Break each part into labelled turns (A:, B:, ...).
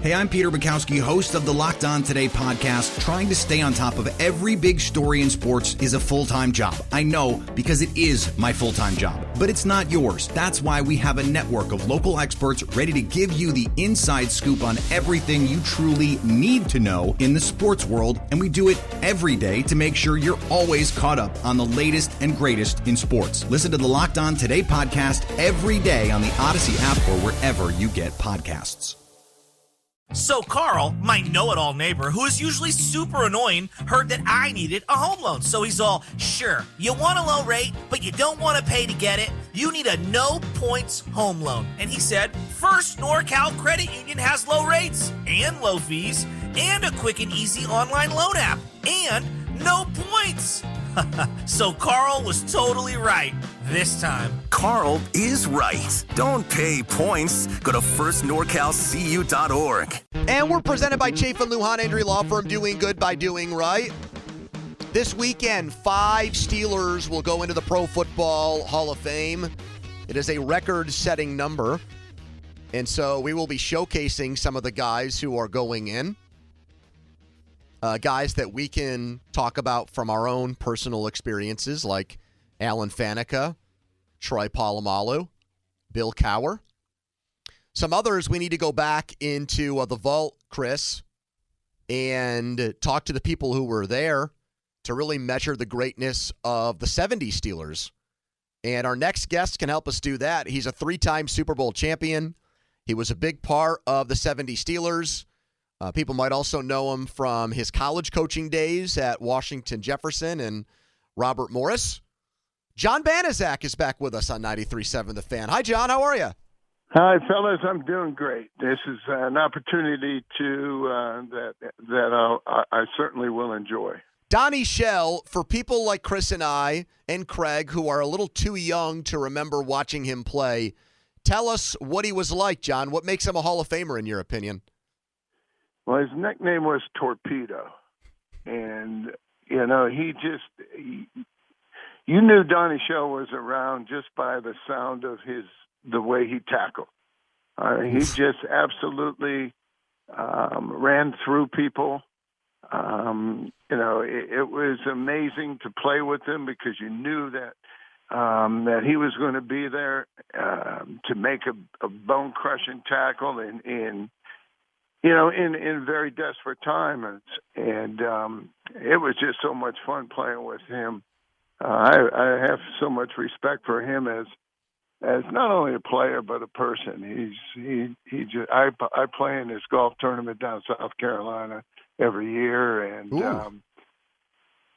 A: Hey, I'm Peter Bukowski, host of the Locked On Today podcast. Trying to stay on top of every big story in sports is a full-time job. I know, because it is my full-time job, but it's not yours. That's why we have a network of local experts ready to give you the inside scoop on everything you truly need to know in the sports world, and we do it every day to make sure you're always caught up on the latest and greatest in sports. Listen to the Locked On Today podcast every day on the Odyssey app or wherever you get podcasts.
B: So Carl, my know-it-all neighbor, who is usually super annoying, heard that I needed a home loan. So he's all, sure, you want a low rate, but you don't want to pay to get it? You need a no-points home loan. And he said, First NorCal Credit Union has low rates and low fees and a quick and easy online loan app and no points. So Carl was totally right this time.
C: Carl is right. Don't pay points. Go to firstnorcalcu.org.
D: And we're presented by Chafin Lujan Injury Law Firm, doing good by doing right. This weekend, 5 Steelers will go into the Pro Football Hall of Fame. It is a record-setting number. And so we will be showcasing some of the guys who are going in. Guys that we can talk about from our own personal experiences, like Alan Faneca, Troy Polamalu, Bill Cowher. Some others we need to go back into the vault, Chris, and talk to the people who were there to really measure the greatness of the 70s Steelers. And our next guest can help us do that. He's a 3-time Super Bowl champion. He was a big part of the 70 Steelers. People might also know him from his college coaching days at Washington Jefferson and Robert Morris. John Banaszak is back with us on 93.7 The Fan. Hi, John. How are you?
E: Hi, fellas. I'm doing great. This is an opportunity that I certainly will enjoy.
D: Donnie Shell, for people like Chris and I and Craig, who are a little too young to remember watching him play, tell us what he was like, John. What makes him a Hall of Famer, in your opinion?
E: Well, his nickname was Torpedo. And, you know, you knew Donnie Shell was around just by the sound of the way he tackled. He just absolutely ran through people. It was amazing to play with him because you knew that he was going to be there to make a bone-crushing tackle in very desperate times. And it was just so much fun playing with him. I have so much respect for him as not only a player but a person. I play in his golf tournament down South Carolina every year, and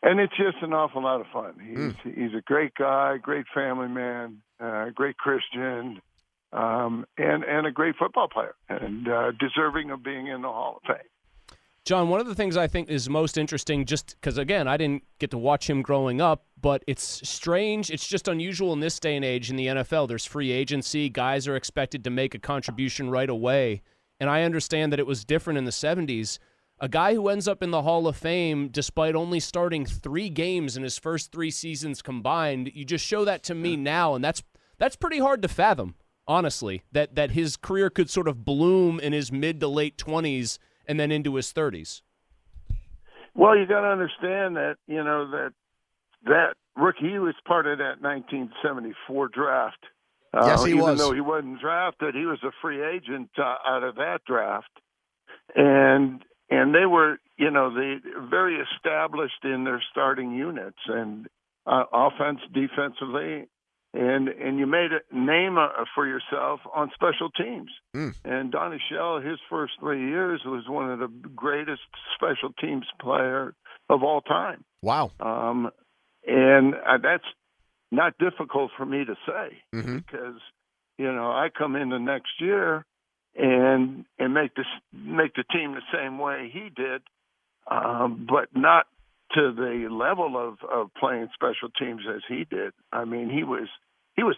E: it's just an awful lot of fun. He's a great guy, great family man, great Christian, and a great football player, and deserving of being in the Hall of Fame.
F: John, one of the things I think is most interesting, just because, again, I didn't get to watch him growing up, but it's strange. It's just unusual in this day and age in the NFL. There's free agency. Guys are expected to make a contribution right away. And I understand that it was different in the 70s. A guy who ends up in the Hall of Fame despite only starting 3 games in his first 3 seasons combined, you just show that to me now, and that's pretty hard to fathom, honestly, that his career could sort of bloom in his mid to late 20s and then into his 30s.
E: Well, you got to understand that, that rookie, he was part of that 1974 draft.
D: Yes, he was.
E: Even though he wasn't drafted, he was a free agent out of that draft. And they were, very established in their starting units and offense, defensively. And you made a name for yourself on special teams. And Donnie Shell, his first 3 years, was one of the greatest special teams player of all time.
D: Wow.
E: And that's not difficult for me to say because, I come in the next year and make the team the same way he did, but not to the level of playing special teams as he did. I mean, he was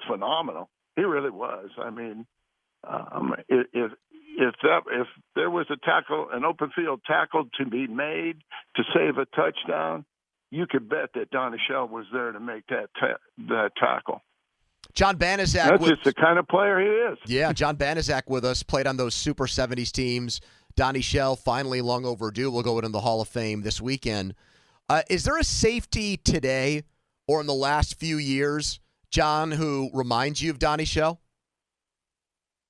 E: phenomenal. He really was. I mean, if there was an open field tackle to be made to save a touchdown, you could bet that Donnie Shell was there to make that tackle.
D: John Banaszak.
E: That's just the kind of player he is.
D: Yeah, John Banaszak with us, played on those Super 70s teams. Donnie Shell, finally long overdue, will go into the Hall of Fame this weekend. Is there a safety today or in the last few years, John, who reminds you of Donnie Shell?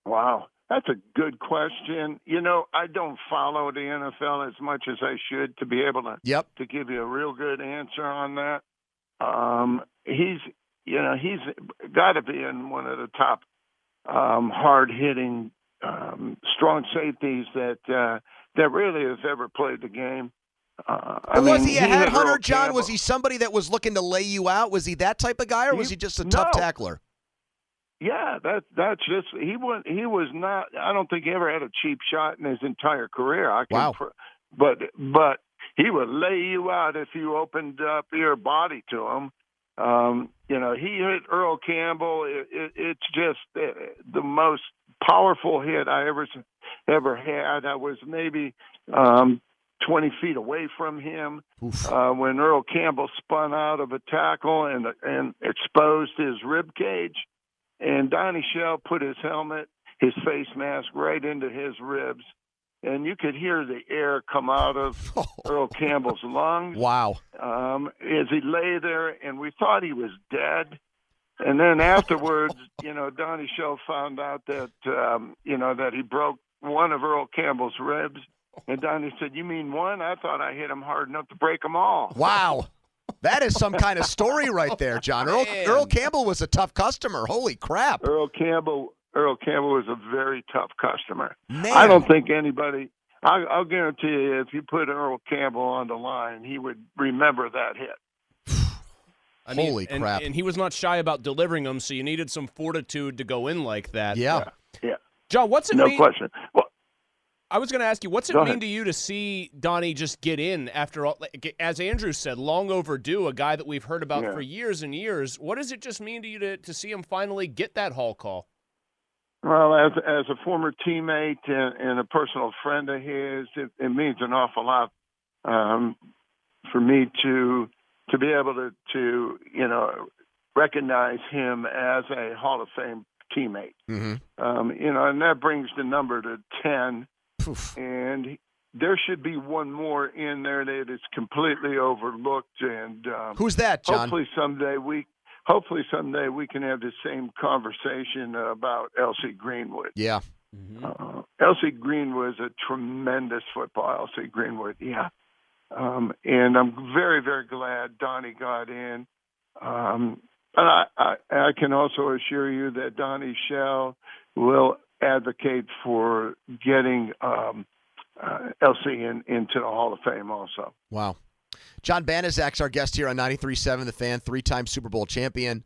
E: Wow, that's a good question. I don't follow the NFL as much as I should to be able to to give you a real good answer on that. He's got to be in one of the top hard-hitting, strong safeties that really has ever played the game.
D: Was he a headhunter, John? Was he somebody that was looking to lay you out? Was he that type of guy, or was he just a tough tackler?
E: Yeah, that's just he was not. I don't think he ever had a cheap shot in his entire career. But he would lay you out if you opened up your body to him. He hit Earl Campbell. It's just the most powerful hit I ever had. I was maybe 20 feet away from him when Earl Campbell spun out of a tackle and exposed his rib cage. And Donnie Shell put his helmet, his face mask right into his ribs. And you could hear the air come out of Earl Campbell's lungs.
D: Wow.
E: As he lay there, and we thought he was dead. And then afterwards, Donnie Shell found out that, that he broke one of Earl Campbell's ribs. And Donnie said, "You mean one? I thought I hit him hard enough to break them all."
D: Wow. That is some kind of story right there, John. Earl Campbell was a tough customer. Holy crap.
E: Earl Campbell was a very tough customer.
D: Man.
E: I don't think anybody – I'll guarantee you if you put Earl Campbell on the line, he would remember that hit.
D: Holy crap.
F: And he was not shy about delivering them, so you needed some fortitude to go in like that.
E: Yeah.
F: John, what's it mean?
E: No question. Well,
F: I was going to ask you, what's it mean to you to see Donnie just get in after all? As Andrew said, long overdue, a guy that we've heard about for years and years. What does it just mean to you to see him finally get that Hall call?
E: Well, as a former teammate and a personal friend of his, it means an awful lot for me to be able to recognize him as a Hall of Fame teammate.
D: Mm-hmm.
E: And that brings the number to 10. And there should be one more in there that is completely overlooked. And
D: who's that, John?
E: Hopefully someday we can have the same conversation about L.C. Greenwood.
D: Yeah.
E: Mm-hmm. L.C. Greenwood is a tremendous football. L.C. Greenwood, yeah. And I'm very, very glad Donnie got in. And I can also assure you that Donnie Shell will advocate for getting LC into the Hall of Fame also.
D: Wow. John Banaszak's our guest here on 93.7 The Fan, three-time Super Bowl champion.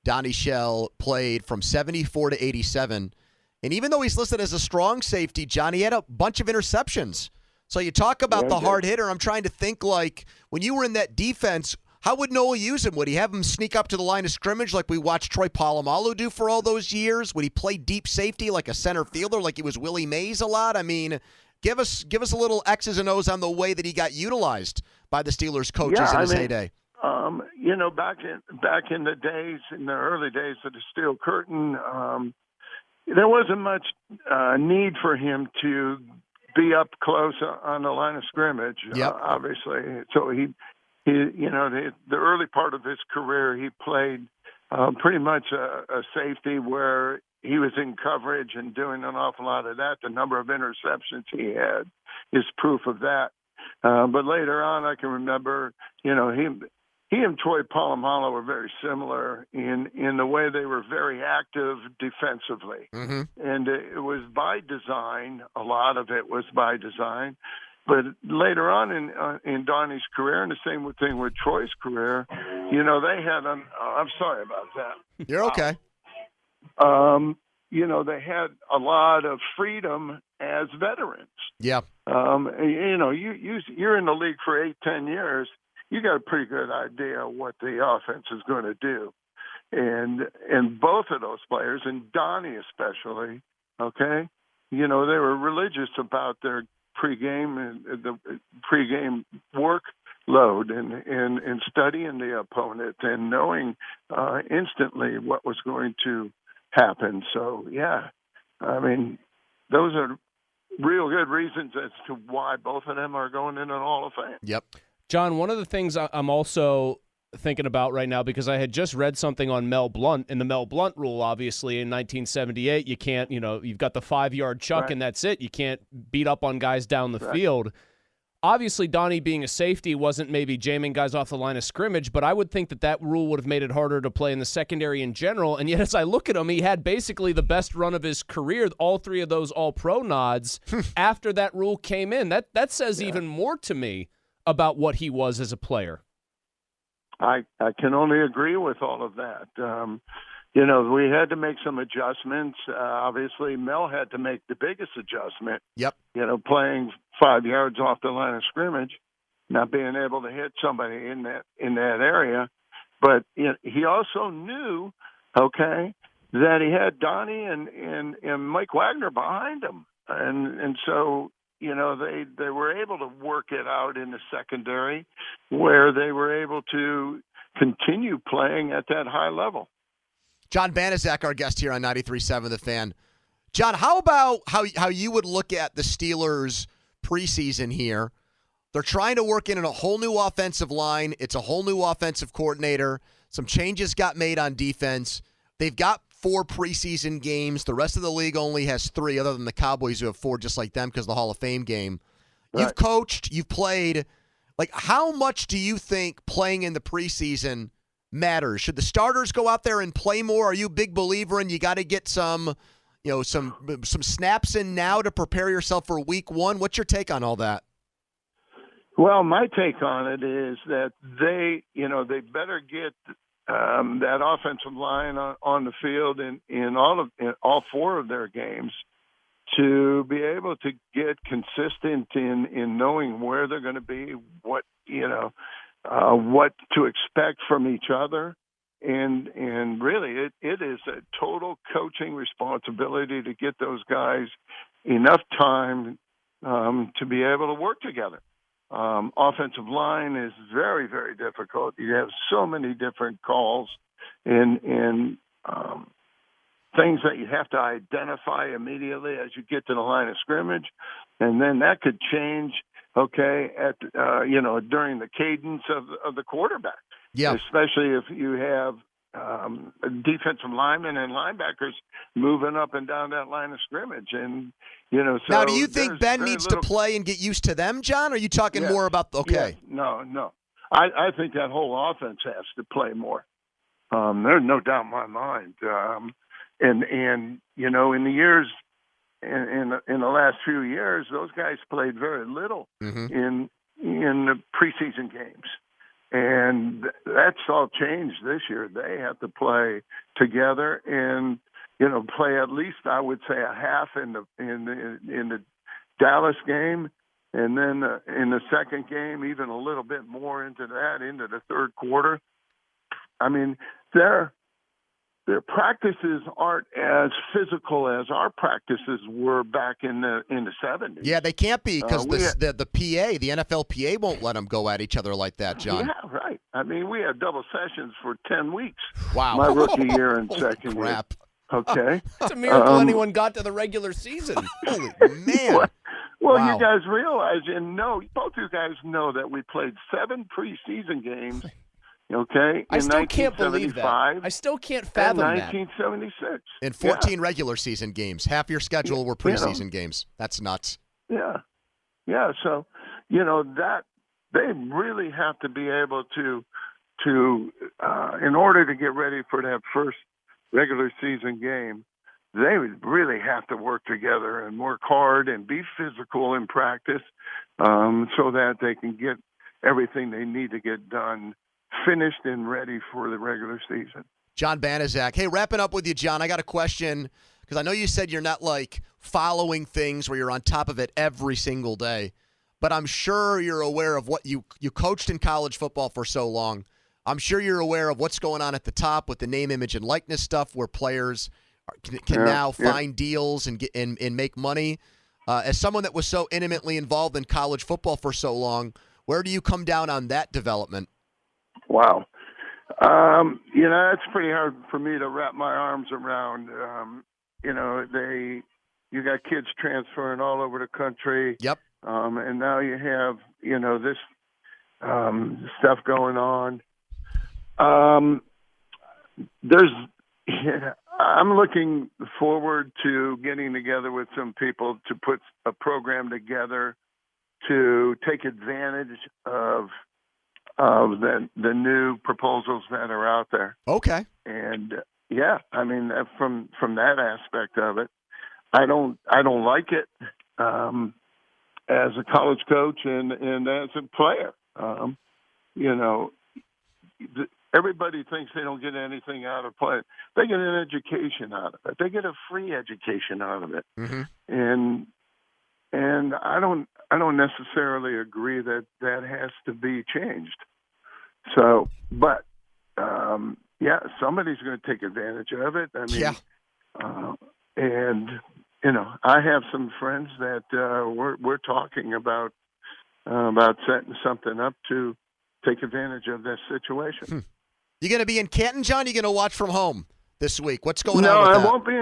D: Donnie Shell played from 74 to 87. And even though he's listed as a strong safety, John, he had a bunch of interceptions. So you talk about the hard hitter. I'm trying to think, like, when you were in that defense, how would Noah use him? Would he have him sneak up to the line of scrimmage like we watched Troy Polamalu do for all those years? Would he play deep safety like a center fielder, like he was Willie Mays a lot? I mean, give us a little X's and O's on the way that he got utilized by the Steelers coaches in his heyday.
E: Back in the days, in the early days of the Steel Curtain, there wasn't much need for him to be up close on the line of scrimmage, obviously. So the early part of his career, he played pretty much a safety where he was in coverage and doing an awful lot of that. The number of interceptions he had is proof of that. But later on, I can remember, he and Troy Polamalu were very similar in the way they were very active defensively. Mm-hmm. And it was by design. A lot of it was by design. But later on in Donnie's career, and the same thing with Troy's career, they had I'm sorry about that.
D: You're okay.
E: They had a lot of freedom as veterans.
D: Yeah.
E: You're in the league for 8-10 years. You got a pretty good idea what the offense is going to do. And both of those players, and Donnie especially, okay, they were religious about their pregame and the pregame workload and studying the opponent and knowing instantly what was going to happen. So, yeah, I mean, those are real good reasons as to why both of them are going into the Hall of Fame.
D: Yep.
F: John, one of the things I'm also thinking about right now, because I had just read something on Mel Blount, and the Mel Blount rule, obviously, in 1978, you can't, you've got the 5-yard chuck,
E: Right.
F: and that's it. You can't beat up on guys down the
E: Right.
F: field. Obviously, Donnie being a safety wasn't maybe jamming guys off the line of scrimmage, but I would think that rule would have made it harder to play in the secondary in general. And yet, as I look at him, he had basically the best run of his career, all 3 of those All-Pro nods, after that rule came in. That says even more to me about what he was as a player.
E: I can only agree with all of that. We had to make some adjustments. Obviously, Mel had to make the biggest adjustment.
D: Yep.
E: Playing 5 yards off the line of scrimmage, not being able to hit somebody in that area. But he also knew, that he had Donnie and Mike Wagner behind him, and so they were able to work it out in the secondary, where they were able to continue playing at that high level.
D: John Banaszak, our guest here on 93.7 The Fan. John, how about how you would look at the Steelers preseason here? They're trying to work in a whole new offensive line. It's a whole new offensive coordinator. Some changes got made on defense. They've got 4 preseason games. The rest of the league only has 3, other than the Cowboys, who have 4 just like them because of the Hall of Fame game. Right. You've coached. You've played. How much do you think playing in the preseason matters? Should the starters go out there and play more? Are you a big believer in you got to get some snaps in now to prepare yourself for week 1? What's your take on all that?
E: Well, my take on it is that they better get that offensive line on the field in all 4 of their games to be able to get consistent in knowing where they're going to be, what to expect from each other. And really, it is a total coaching responsibility to get those guys enough time to be able to work together. Offensive line is very, very difficult. You have so many different calls and things that you have to identify immediately as you get to the line of scrimmage, and then that could change. During the cadence of the quarterback. Yeah. Especially if you have defensive linemen and linebackers moving up and down that line of scrimmage. And, so
D: now, do you think Ben needs to play and get used to them, John? Or are you talking more about
E: Yes. No. I think that whole offense has to play more. There's no doubt in my mind. And in the years, in the last few years, those guys played very little in the preseason games. And that's all changed this year. They have to play together and, play at least, I would say, a half in the Dallas game, and then in the second game, even a little bit more into the third quarter. I mean, their practices aren't as physical as our practices were back in the 70s.
D: Yeah, they can't be because the PA, the NFL PA, won't let them go at each other like that, John.
E: Yeah, right. I mean, we had double sessions for 10 weeks.
D: Wow.
E: My rookie year and second year. Okay.
F: It's a miracle anyone got to the regular season.
D: Holy man.
E: Well,
D: wow.
E: You guys realize both you guys know that we played 7 preseason games. Okay,
F: I still can't believe that. I still can't fathom that.
E: 1976.
D: In 14 regular season games. Half your schedule were preseason games. That's nuts.
E: Yeah. So, that they really have to be able to in order to get ready for that first regular season game, they would really have to work together and work hard and be physical in practice so that they can get everything they need to get done finished and ready for the regular season.
D: John Banaszak. Hey, wrapping up with you, John, I got a question because I know you said you're not following things where you're on top of it every single day, but I'm sure you're aware of what you coached in college football for so long. I'm sure you're aware of what's going on at the top with the name, image, and likeness stuff where players can now find deals and get and make money. As someone that was so intimately involved in college football for so long, where do you come down on that development?
E: Wow. It's pretty hard for me to wrap my arms around. you got kids transferring all over the country.
D: Yep.
E: And now you have, this stuff going on. I'm looking forward to getting together with some people to put a program together to take advantage of the new proposals that are out there.
D: Okay.
E: And I mean, from that aspect of it, I don't like it as a college coach and as a player. Everybody thinks they don't get anything out of play. They get an education out of it. They get a free education out of it.
D: Mm-hmm.
E: And I don't necessarily agree that has to be changed. So, but somebody's going to take advantage of it. I mean, I have some friends that we're talking about setting something up to take advantage of this situation.
D: You going to be in Canton, John? You going to watch from home this week? What's going on with
E: No,
D: that?
E: I won't be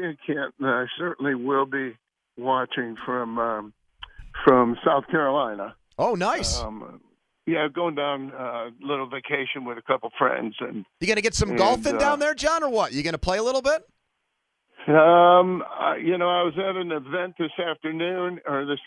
E: in Canton. I certainly will be watching from South Carolina.
D: Oh, nice.
E: Going down a little vacation with a couple friends. And
D: you going to get some golfing down there, John, or what? You going to play a little bit?
E: I was at an event this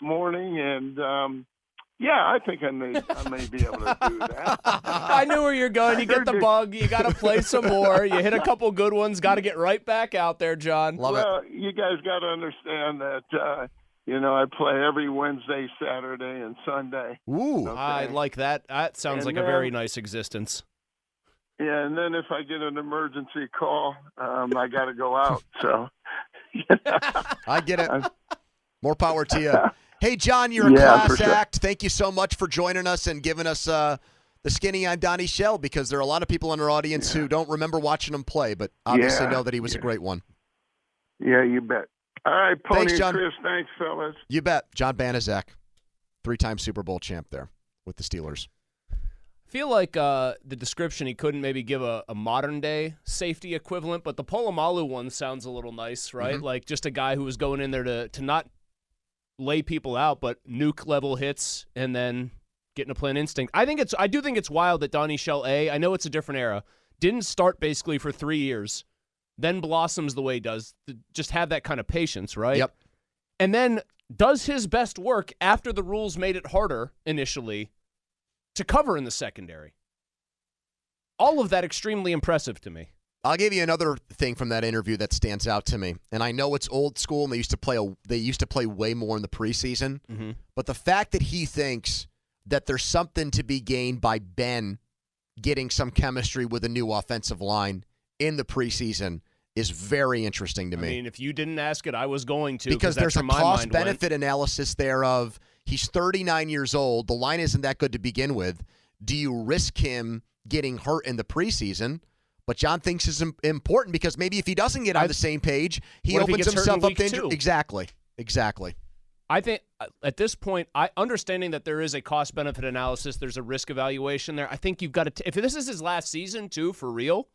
E: morning, and I think I may be able to do that.
F: I knew where you're going. You get the bug. You got to play some more. You hit a couple good ones. Got to get right back out there, John.
D: Love it.
E: Well, you guys got to understand that, I play every Wednesday, Saturday, and Sunday.
D: Ooh.
F: Okay? I like that. That sounds like a very nice existence.
E: Yeah, and then if I get an emergency call, I got to go out. So
D: I get it. More power to you. Hey, John, you're a class act. Thank you so much for joining us and giving us the skinny on Donnie Shell, because there are a lot of people in our audience who don't remember watching him play, but obviously know that he was a great one.
E: Yeah, you bet. All right, Pony
D: thanks, John.
E: Chris. Thanks, fellas.
D: You bet. John Banaszak, 3-time Super Bowl champ there with the Steelers.
F: I feel like the description, he couldn't maybe give a modern-day safety equivalent, but the Polamalu one sounds a little nice, right?
D: Mm-hmm.
F: Like just a guy who was going in there to not lay people out, but nuke-level hits and then getting to play an instinct. I do think it's wild that Donnie Shell, I know it's a different era, didn't start basically for 3 years, then blossoms the way he does, just have that kind of patience, right?
D: Yep.
F: And then does his best work after the rules made it harder initially to cover in the secondary. All of that extremely impressive to me.
D: I'll give you another thing from that interview that stands out to me, and I know it's old school, and they used to play way more in the preseason.
F: Mm-hmm.
D: But the fact that he thinks that there's something to be gained by Ben getting some chemistry with a new offensive line in the preseason is very interesting to me.
F: I mean, if you didn't ask it, I was going to.
D: Because there's a cost-benefit analysis there of he's 39 years old. The line isn't that good to begin with. Do you risk him getting hurt in the preseason? But John thinks is important because maybe if he doesn't get on the same page, he opens himself up to injury. Exactly.
F: I think at this point, understanding that there is a cost-benefit analysis, there's a risk evaluation there. I think you've got to, if this is his last season too, for real,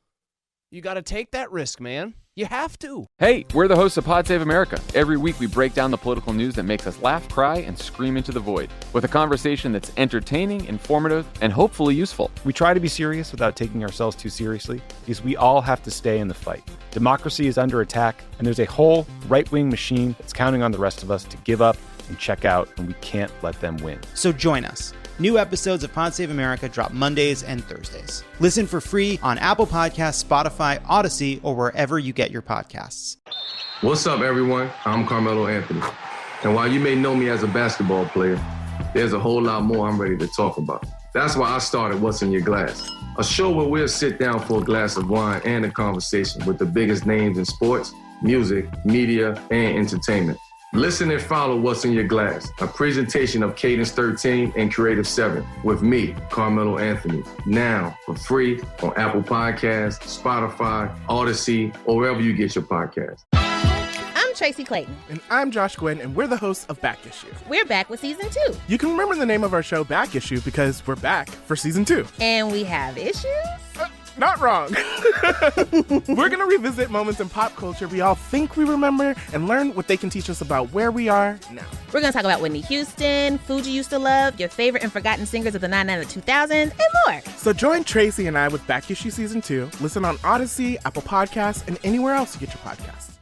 F: you got to take that risk, man. You have to.
G: Hey, we're the hosts of Pod Save America. Every week we break down the political news that makes us laugh, cry, and scream into the void with a conversation that's entertaining, informative, and hopefully useful.
H: We try to be serious without taking ourselves too seriously because we all have to stay in the fight. Democracy is under attack, and there's a whole right-wing machine that's counting on the rest of us to give up and check out, and we can't let them win.
I: So join us. New episodes of Pod Save America drop Mondays and Thursdays. Listen for free on Apple Podcasts, Spotify, Odyssey, or wherever you get your podcasts.
J: What's up, everyone? I'm Carmelo Anthony. And while you may know me as a basketball player, there's a whole lot more I'm ready to talk about. That's why I started What's in Your Glass, a show where we'll sit down for a glass of wine and a conversation with the biggest names in sports, music, media, and entertainment. Listen and follow What's in Your Glass, a presentation of Cadence 13 and Creative 7 with me, Carmelo Anthony, now for free on Apple Podcasts, Spotify, Odyssey, or wherever you get your podcasts.
K: I'm Tracy Clayton.
L: And I'm Josh Gwynn, and we're the hosts of Back Issue.
K: We're back with Season 2.
L: You can remember the name of our show, Back Issue, because we're back for Season 2.
K: And we have issues?
L: Not wrong. We're going to revisit moments in pop culture we all think we remember and learn what they can teach us about where we are now.
K: We're going to talk about Whitney Houston, food you used to love, your favorite and forgotten singers of the 90s and the 2000s, and more.
L: So join Tracy and I with Back Issue Season 2. Listen on Odyssey, Apple Podcasts, and anywhere else you get your podcasts.